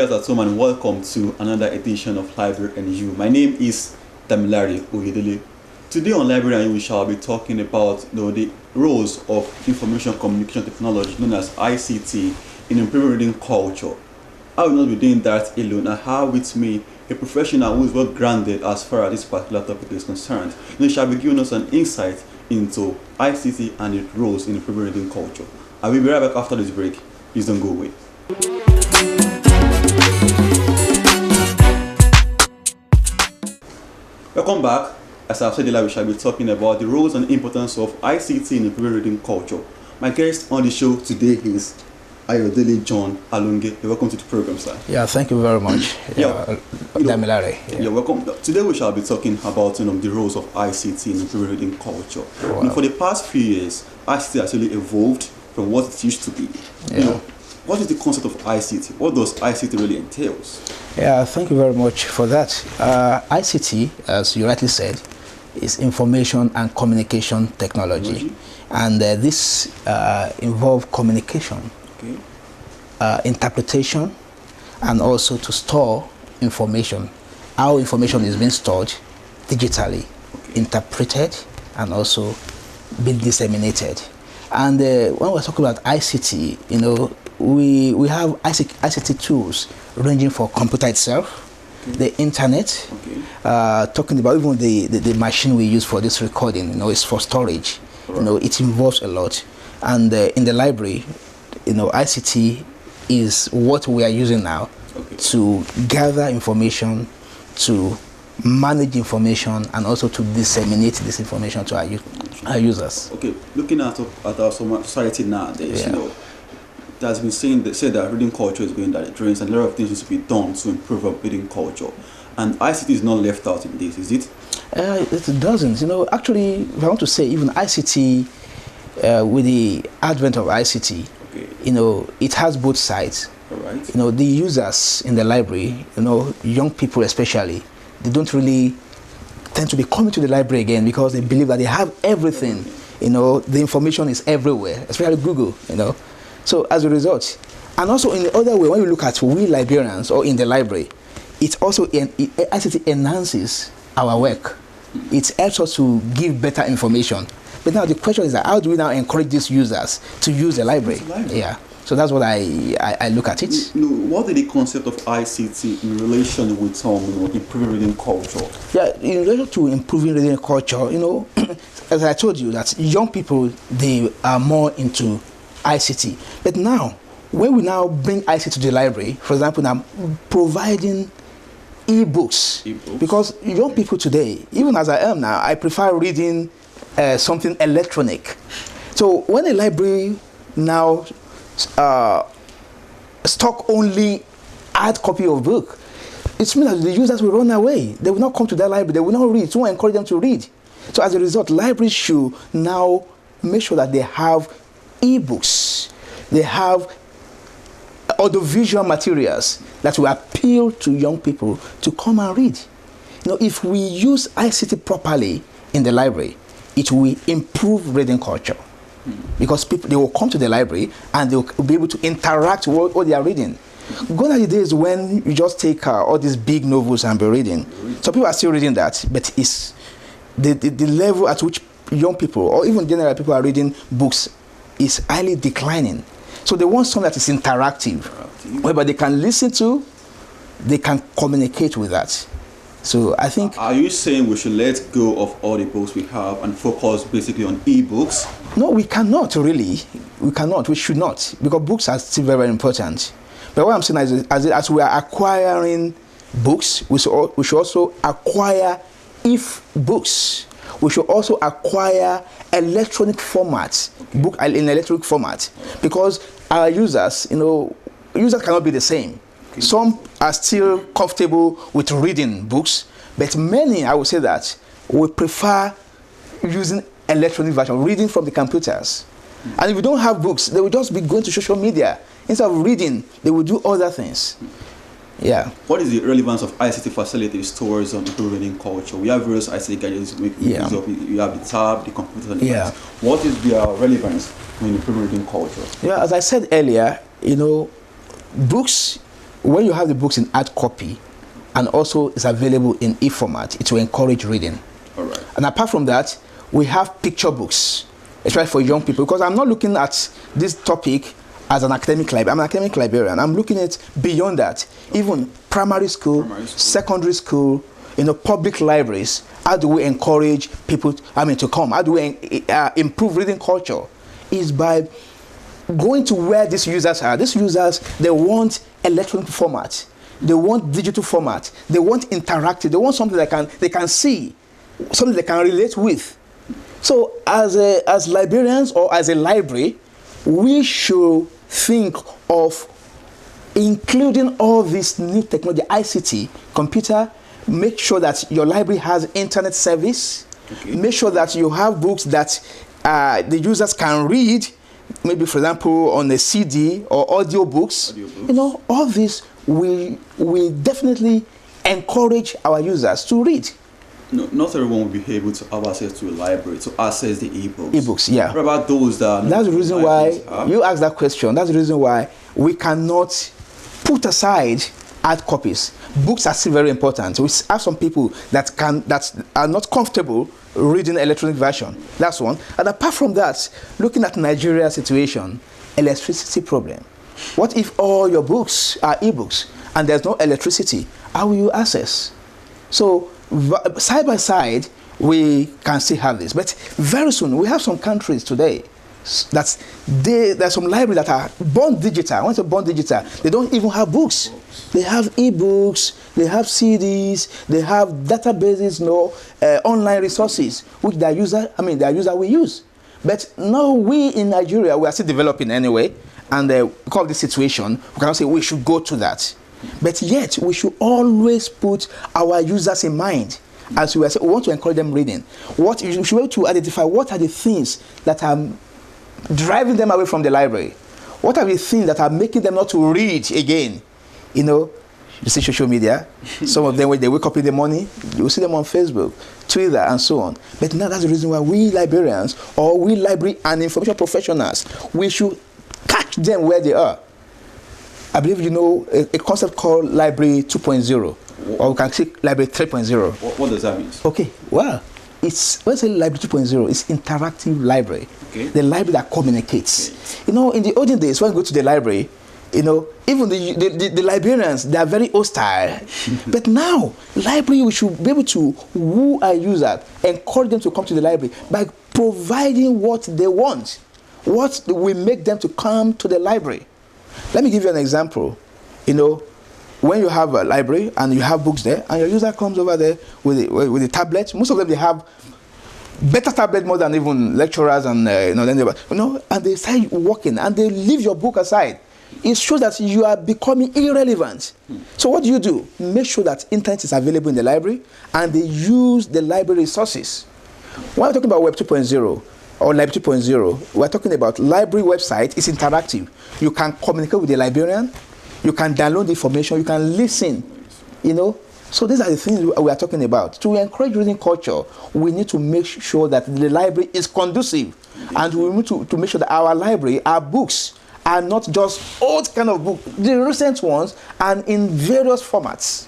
viewers at home, and welcome to another edition of Library and You. My name is Damilare, Oyedele. Today on Library and You, we shall be talking about the roles of information communication technology, known as ICT, in improving reading culture. I will not be doing that alone. I have with me a professional who is well grounded as far as this particular topic is concerned. He shall be giving us an insight into ICT and its roles in improving reading culture. I will be right back after this break. Please don't go away. Welcome back. As I've said earlier, we shall be talking about the roles and importance of ICT in improving reading culture. My guest on the show today is Ayodele John Alonge. Welcome to the program, sir. Yeah, thank you very much. Damilare. You're welcome. Today we shall be talking about the roles of ICT in improving reading culture. Wow. For the past few years, ICT has really evolved from what it used to be. What is the concept of ICT? What does ICT really entails? Yeah, thank you very much for that. ICT, as you rightly said, is information and communication technology. And this involves communication, interpretation, and also to store information. How information is being stored digitally, interpreted, and also being disseminated. And when we're talking about ICT, we have ICT tools ranging from computer itself, the internet, talking about even the machine we use for this recording, is for storage. It involves a lot. And in the library, ICT is what we are using now to gather information, to manage information, and also to disseminate this information to our users. Okay, looking at our society nowadays, it has been said that reading culture is going down the drains, and a lot of things need to be done to improve our reading culture. And ICT is not left out in this, is it? It doesn't. Actually, if I want to say, even ICT, with the advent of ICT, it has both sides. All right. The users in the library, young people especially, they don't really tend to be coming to the library again because they believe that they have everything. The information is everywhere, especially Google. So as a result, and also in the other way, when you look at we librarians or in the library, ICT enhances our work. It helps us to give better information. But now the question is that how do we now encourage these users to use the library? Yeah. So that's what I look at it. What is the concept of ICT in relation with improving reading culture? Yeah, in relation to improving reading culture, as I told you, that young people, they are more into ICT. But now, when we now bring ICT to the library, for example, now providing e-books, because young people today, even as I am now, I prefer reading something electronic. So when a library now stock only hard copy of book, it means that the users will run away. They will not come to that library. They will not read. So we encourage them to read. So as a result, libraries should now make sure that they have e-books. They have audiovisual materials that will appeal to young people to come and read. If we use ICT properly in the library, it will improve reading culture. Because people, they will come to the library and they will be able to interact with what they are reading. Gone are the days when you just take all these big novels and be reading. So people are still reading that, but it's the level at which young people or even general people are reading books is highly declining. So they want something that is interactive, whereby they can listen to, they can communicate with that. So I think... Are you saying we should let go of all the books we have and focus basically on e-books? No, we cannot really. We cannot. We should not. Because books are still very, very important. But what I'm saying is, as we are acquiring books, we should also acquire books. We should also acquire electronic formats, book in electronic format. Because our users, users cannot be the same. Some are still comfortable with reading books, but many, I would say that, will prefer using electronic version, reading from the computers. And if you don't have books, they will just be going to social media. Instead of reading, they will do other things. Yeah. What is the relevance of ICT facilities towards improving reading culture? We have various ICT gadgets. You have the tab, the computer, and the What is their relevance in improving reading culture? Yeah, as I said earlier, books when you have the books in hard copy, and also it's available in e-format, it will encourage reading. All right. And apart from that, we have picture books, especially for young people, because I'm not looking at this topic as an academic librarian. I'm an academic librarian. I'm looking at beyond that, even primary school, secondary school, public libraries. How do we encourage people, to come? How do we improve reading culture? Is by going to where these users are. These users, they want electronic format. They want digital format. They want interactive. They want something they can see, something they can relate with. So as librarians or as a library, we should think of including all this new technology, ICT, computer. Make sure that your library has internet service. Okay. Make sure that you have books that the users can read, maybe for example on a CD or audio books. All this we definitely encourage our users to read. No, not everyone will be able to have access to a library to access the ebooks. Ebooks, yeah. What about those that? That's the reason why you asked that question. That's the reason why we cannot put aside hard copies. Books are still very important. We have some people that are not comfortable reading electronic version. That's one. And apart from that, looking at Nigeria's situation, electricity problem. What if all your books are ebooks and there's no electricity? How will you access? So side by side, we can still have this. But very soon, we have some countries today there's some libraries that are born digital. Once they're born digital, they don't even have books. They have ebooks, they have CDs, they have databases, online resources, which their user will use. But now we in Nigeria, we are still developing anyway, and because of this situation, we cannot say we should go to that. But yet, we should always put our users in mind. As we want to encourage them reading. What you should be able to identify what are the things that are driving them away from the library. What are the things that are making them not to read again? You see social media. Some of them, when they wake up in the morning, you will see them on Facebook, Twitter, and so on. But now that's the reason why we librarians, or we library and information professionals, we should catch them where they are. I believe a concept called Library 2.0, or we can say Library 3.0. What does that mean? Okay, well, when I say Library 2.0, it's interactive library. Okay. The library that communicates. Okay. In the olden days, when you go to the library, even the librarians, they are very hostile. But now, library, we should be able to woo our users, encourage them to come to the library by providing what they want, what will make them to come to the library. Let me give you an example. When you have a library and you have books there, and your user comes over there with a tablet, most of them, they have better tablet more than even lecturers and and they start working and they leave your book aside. It shows that you are becoming irrelevant. So what do? Make sure that internet is available in the library and they use the library resources. When we're talking about Web 2.0 or Library 2.0, we're talking about library website. It's interactive. You can communicate with the librarian. You can download the information. You can listen. So these are the things we are talking about. To encourage reading culture, we need to make sure that the library is conducive. And we need to make sure that our library, our books, are not just old kind of books, the recent ones, and in various formats.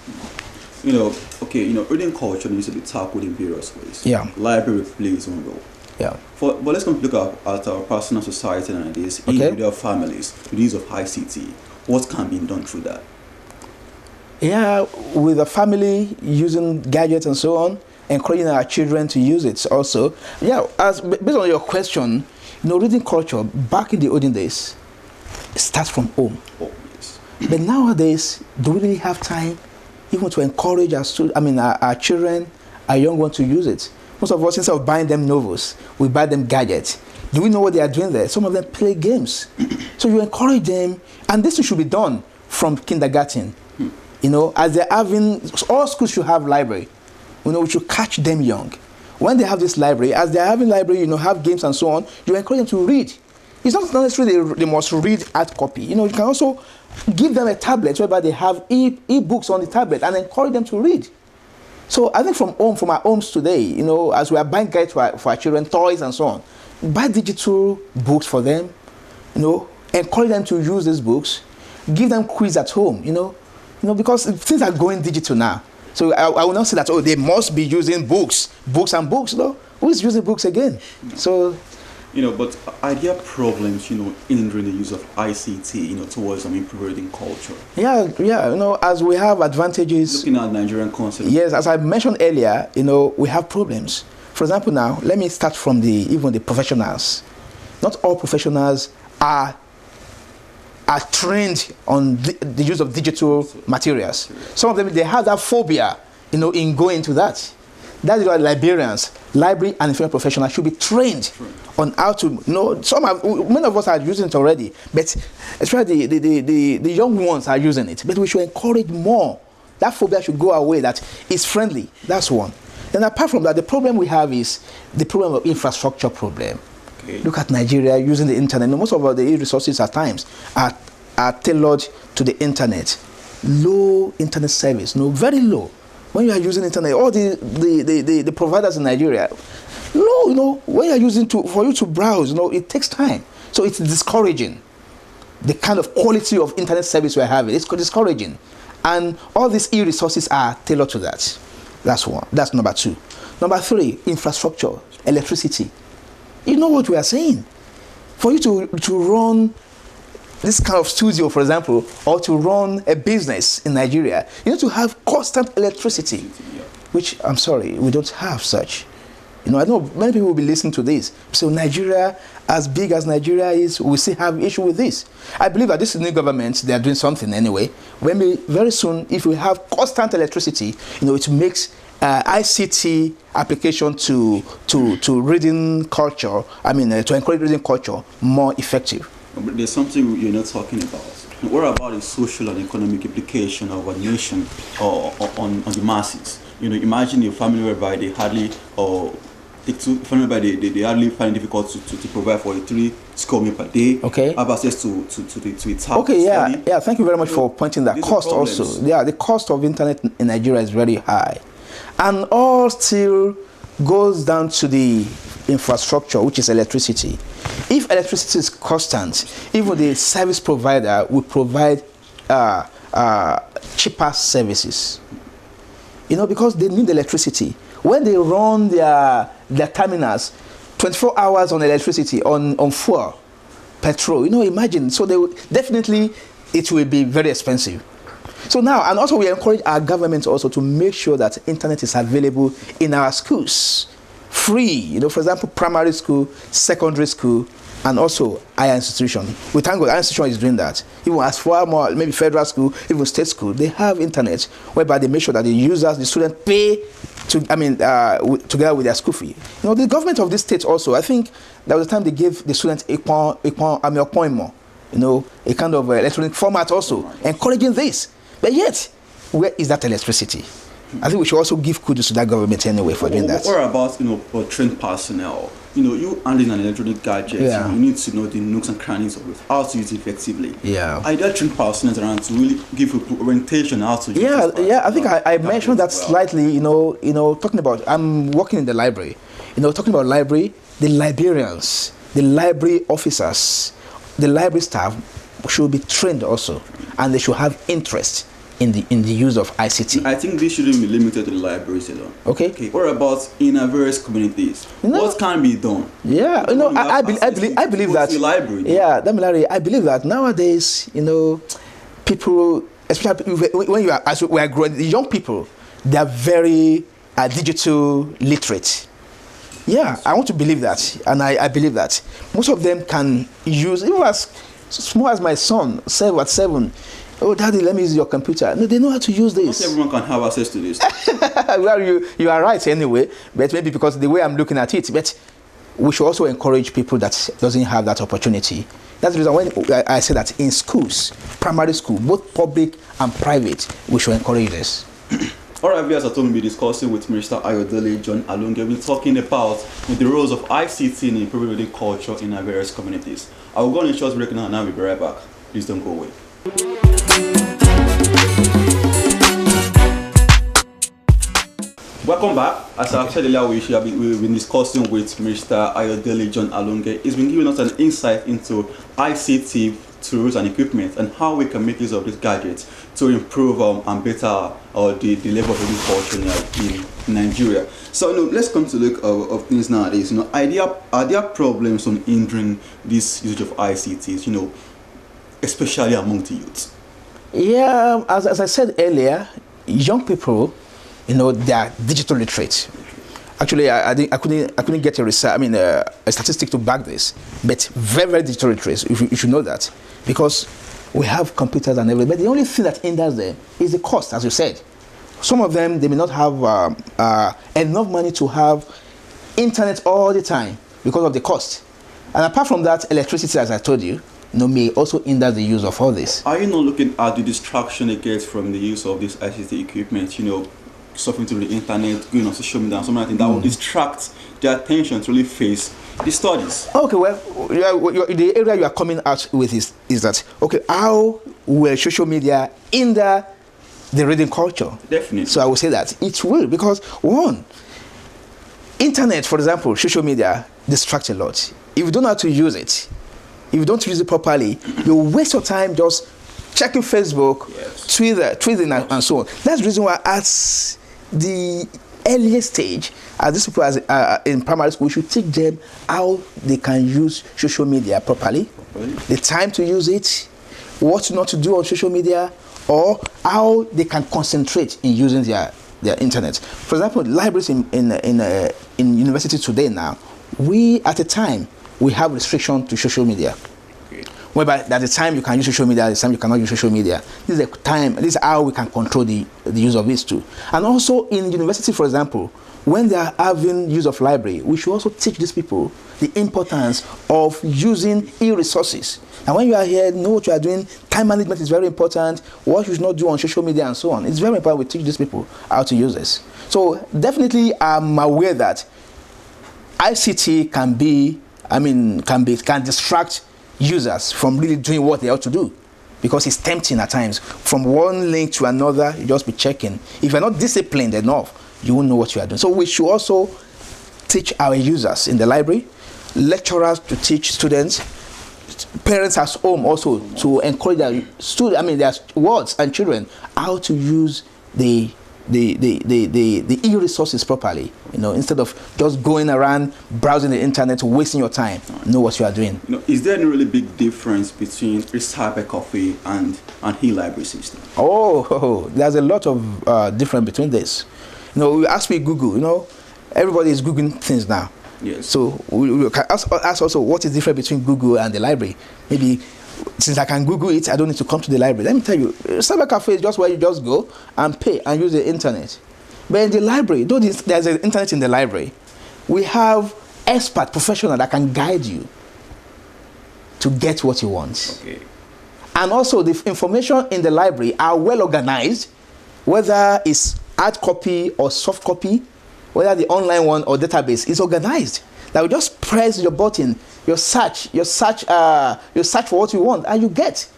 Reading culture needs to be tackled in various ways. Yeah. Library plays one role. Yeah. But let's look at our personal society nowadays, individual families, with the use of ICT. What can be done through that? Yeah, with the family using gadgets and so on, encouraging our children to use it also. Yeah, based on your question, reading culture back in the olden days, it starts from home. Oh, yes. But nowadays, do we really have time even to encourage our children, our young ones to use it? Most of us, instead of buying them novels, we buy them gadgets. Do we know what they are doing there? Some of them play games. So you encourage them, and this should be done from kindergarten. As they're having, all schools should have library. We should catch them young. When they have this library, as they're having library, have games and so on, you encourage them to read. It's not necessarily they must read hard copy. You can also give them a tablet whereby they have e-books on the tablet and encourage them to read. So I think from our homes today, as we are buying guides for our children, toys and so on, buy digital books for them, encourage them to use these books, give them quiz at home, because things are going digital now. So I will not say that, oh, they must be using books and books. No, who is using books again? No. So, but are there problems, hindering the use of ICT, towards improving culture? Yeah, as we have advantages. Looking at Nigerian concept. Yes, as I mentioned earlier, we have problems. For example, now, let me start from even the professionals. Not all professionals are trained on the use of digital materials. Some of them, they have that phobia, in going into that. That is why librarians, library and information professionals should be trained on how to, many of us are using it already, but especially the young ones are using it. But we should encourage more. That phobia should go away, that it's friendly. That's one. Then apart from that, the problem we have is the problem of infrastructure problem. Okay. Look at Nigeria using the internet. Most of the resources at times are tailored to the internet. Low internet service, very low. When you are using internet, all the providers in Nigeria, low, when you are using for you to browse, it takes time. So it's discouraging. The kind of quality of internet service we're having, it's discouraging. And all these e-resources are tailored to that. That's one. That's number two. Number three, infrastructure, electricity. You know what we are saying? For you to run this kind of studio, for example, or to run a business in Nigeria, you need to have constant electricity, which, I'm sorry, we don't have such. I know many people will be listening to this. So Nigeria, as big as Nigeria is, we still have issue with this. I believe that this new government, they are doing something anyway. Very soon, if we have constant electricity, it makes ICT application to reading culture, to encourage reading culture more effective. But there's something you're not talking about. What about the social and economic implication of a nation or on the masses? Imagine a family whereby they hardly they hardly find it difficult to provide for a 3 square meal per day. Okay. Have access to a tap. Okay, yeah. Thank you very much for pointing that. Cost also. Yeah, the cost of internet in Nigeria is very high, and all still goes down to the infrastructure, which is electricity. If electricity is constant, even the service provider will provide cheaper services. Because they need electricity. When they run their terminals, 24 hours on electricity, on fuel, petrol, imagine. So definitely it will be very expensive. So now, and also we encourage our government also to make sure that internet is available in our schools, free. For example, primary school, secondary school, and also higher institution. We thank God, higher institution is doing that. Even as far more, maybe federal school, even state school, they have internet whereby they make sure that the users, the students pay together with their school fee. The government of this state also, I think there was a time they gave the students a kind of electronic format also, encouraging this. But yet, where is that electricity? I think we should also give kudos to that government anyway for doing that. What about trained personnel? You handling an electronic gadget, you need to know the nooks and crannies of it, how to use it effectively. Yeah. Are there trained personnel around to really give you orientation how to use it? Yeah. I think I mentioned that slightly. Talking about, I'm working in the library. Talking about library, the librarians, the library officers, the library staff should be trained also, and they should have interest in the use of ICT. I think this shouldn't be limited to the libraries alone. Okay. What about in our various communities? What can be done? Yeah, I believe that. Library. Yeah, Damilare, I believe that nowadays, people, especially when we are growing, the young people, they are very digital literate. Yeah, I want to believe that, and I believe that most of them can use, even as small as my son, 7. Oh, Daddy, let me use your computer. No, they know how to use this. Not everyone can have access to this. Well, you are right anyway, but maybe because the way I'm looking at it, but we should also encourage people that doesn't have that opportunity. That's the reason when I say that in schools, primary school, both public and private, we should encourage this. All right, viewers, I told me discussing with Mr. Ayodele John Alonge. We're talking about the roles of ICT in improving reading culture in our various communities. I will go on a short break now, and I'll be right back. Please don't go away. Welcome back. As I've said earlier, we've been discussing with Mr. Ayodele John Alonge. He's been giving us an insight into ICT tools and equipment, and how we can make use of these gadgets to improve and better the level of agriculture in Nigeria. So let's come to look of things nowadays. Are there problems on hindering this usage of ICTs? Especially among the youth? Yeah, as I said earlier, young people, they are digital literate. Actually, I couldn't get a statistic to back this, but very, very digital literate. You should know that, because we have computers and everything. But the only thing that hinders them is the cost, as you said. Some of them, they may not have enough money to have internet all the time because of the cost. And apart from that, electricity, as I told you, may also hinder the use of all this. Are you not looking at the distraction it gets from the use of this ICT equipment? Surfing through the internet, going on social media, and something like that will distract their attention to really face the studies. Okay, well, the area you are coming out with is that, okay, how will social media hinder the reading culture? Definitely. So I will say that it will, because one, internet, for example, social media distracts a lot. If you don't know how to use it, if you don't use it properly, you waste your time just checking Facebook, yes, Twitter, tweeting, and so on. That's the reason why at the earliest stage, as these people in primary school, we should teach them how they can use social media properly, the time to use it, what not to do on social media, or how they can concentrate in using their internet. For example, libraries in university today now, at a time, we have restriction to social media. Whereby at the time you can use social media, at the time you cannot use social media. This is how we can control the use of this too. And also in university, for example, when they are having use of library, we should also teach these people the importance of using e-resources. And when you are here, know what you are doing. Time management is very important. What you should not do on social media and so on. It's very important we teach these people how to use this. So definitely I'm aware that ICT can distract users from really doing what they ought to do, because it's tempting at times. From one link to another, you just be checking. If you're not disciplined enough, you won't know what you are doing. So we should also teach our users in the library, lecturers to teach students, parents at home also to encourage their their wards and children how to use the e-resources properly, instead of just going around browsing the internet, wasting your time. Know what you are doing. Is there any really big difference between a cybercafe and an e-library system? There's a lot of difference between this. You ask me Google, everybody is Googling things now. Yes. So we can ask also what is different between Google and the library. Maybe since I can Google it, I don't need to come to the library. Let me tell you, cyber cafe is just where you just go and pay and use the internet. But in the library, though there's an internet in the library, we have expert professionals that can guide you to get what you want. Okay. And also the information in the library are well organized, whether it's hard copy or soft copy, whether the online one or database is organized. That you just press your button, you search for what you want, and you get.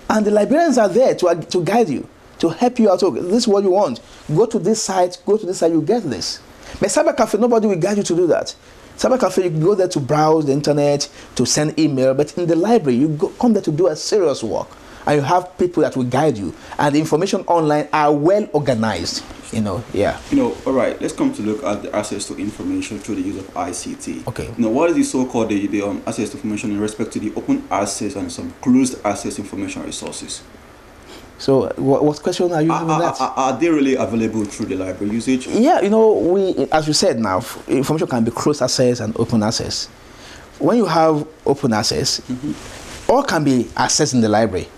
And the librarians are there to guide you, to help you out. Okay, this is what you want. Go to this site, you get this. But cyber cafe, nobody will guide you to do that. Cyber cafe, you go there to browse the internet, to send email, but in the library, you come there to do a serious work. And you have people that will guide you. And the information online are well organized. All right, let's come to look at the access to information through the use of ICT. Okay. What is the so-called the access to information in respect to the open access and some closed access information resources? So what question are you having that? Are they really available through the library usage? Yeah, we, as you said now, information can be closed access and open access. When you have open access, all can be accessed in the library.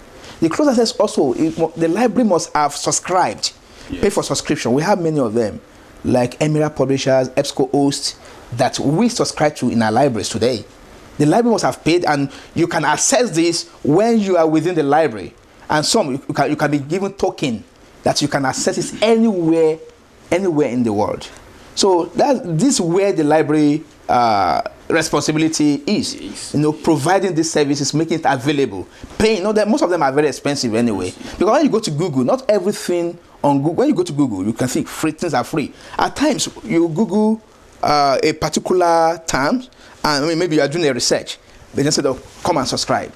The closed access also, the library must have subscribed. Yes. Pay for subscription. We have many of them, like Emirate Publishers, EBSCO Host, that we subscribe to in our libraries today. The library must have paid, and you can access this when you are within the library. And some you can be given token that you can access it anywhere in the world. So this is where the library responsibility is. Yes. Providing these services, making it available, paying. Most of them are very expensive anyway. Because when you go to Google, not everything on Google. When you go to Google, you can think free things are free. At times, you Google a particular term, and maybe you are doing a research, but instead of come and subscribe.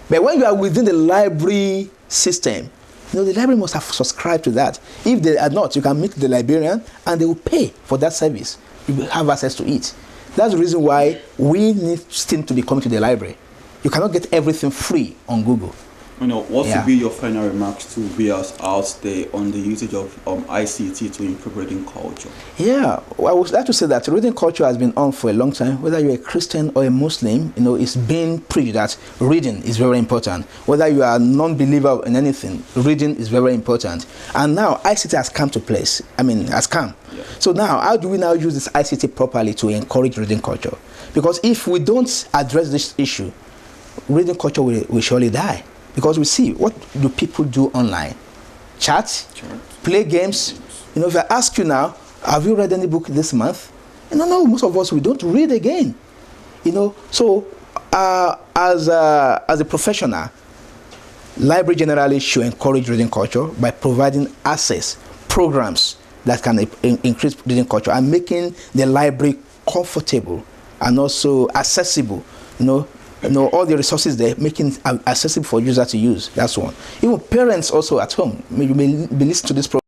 But when you are within the library system, the library must have subscribed to that. If they are not, you can meet the librarian and they will pay for that service. You will have access to it. That's the reason why we need still to be coming to the library. You cannot get everything free on Google. What would be your final remarks to viewers out there on the usage of ICT to improve reading culture? Yeah, I would like to say that reading culture has been on for a long time. Whether you're a Christian or a Muslim, it's been preached that reading is very important. Whether you are a non-believer in anything, reading is very important. And now ICT has come to place. Has come. Yeah. So now, how do we now use this ICT properly to encourage reading culture? Because if we don't address this issue, reading culture will surely die. Because we see, what do people do online? Chat, play games. If I ask you now, have you read any book this month? No, most of us, we don't read again. So as a professional, library generally should encourage reading culture by providing access, programs that can increase reading culture and making the library comfortable and also accessible, all the resources there, making it accessible for users to use. That's one. Even parents also at home, you may be listening to this program.